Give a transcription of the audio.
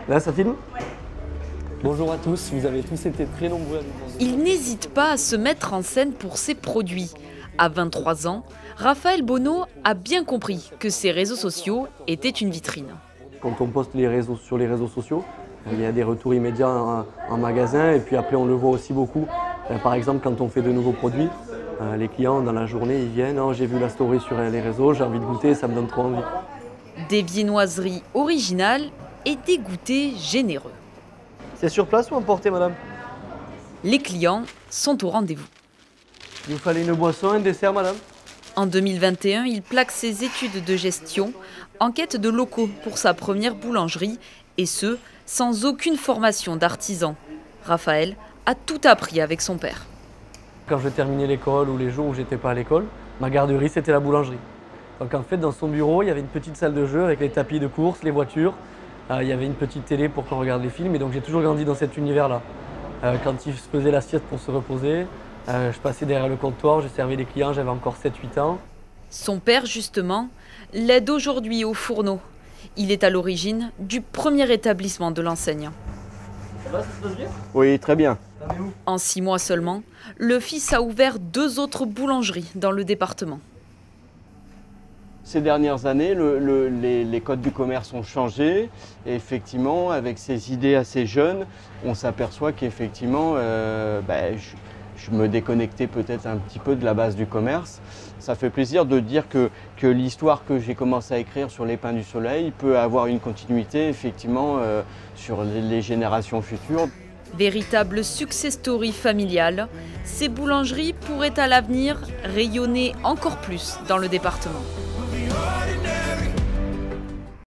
Là, ça filme? Bonjour à tous, vous avez tous été très nombreux à nous demander. Il n'hésite pas à se mettre en scène pour ses produits. À 23 ans, Raphaël Bonneau a bien compris que ses réseaux sociaux étaient une vitrine. Quand on poste sur les réseaux sociaux, il y a des retours immédiats en magasin et puis après on le voit aussi beaucoup. Par exemple, quand on fait de nouveaux produits, les clients dans la journée ils viennent, oh, j'ai vu la story sur les réseaux, j'ai envie de goûter, ça me donne trop envie. Des viennoiseries originales et des goûters généreux. C'est sur place ou emporté, madame? Les clients sont au rendez-vous. Il vous fallait une boisson, un dessert, madame? En 2021, il plaque ses études de gestion en quête de locaux pour sa première boulangerie, et ce, sans aucune formation d'artisan. Raphaël a tout appris avec son père. Quand je terminais l'école ou les jours où j'étais pas à l'école, ma garderie c'était la boulangerie. Donc en fait dans son bureau il y avait une petite salle de jeu avec les tapis de course, les voitures, il y avait une petite télé pour qu'on regarde les films et donc j'ai toujours grandi dans cet univers-là. Quand il se faisait la sieste pour se reposer, je passais derrière le comptoir, je servais les clients, j'avais encore 7-8 ans. Son père justement l'aide aujourd'hui au fourneau. Il est à l'origine du premier établissement de l'enseigne. Ça va, ça se passe bien? Oui, très bien. En 6 mois seulement, le fils a ouvert 2 autres boulangeries dans le département. Ces dernières années, les codes du commerce ont changé. Et effectivement, avec ces idées assez jeunes, on s'aperçoit qu'effectivement, je me déconnectais peut-être un petit peu de la base du commerce. Ça fait plaisir de dire que l'histoire que j'ai commencé à écrire sur les Pains du Soleil peut avoir une continuité effectivement sur les générations futures. Véritable success story familiale, ces boulangeries pourraient à l'avenir rayonner encore plus dans le département.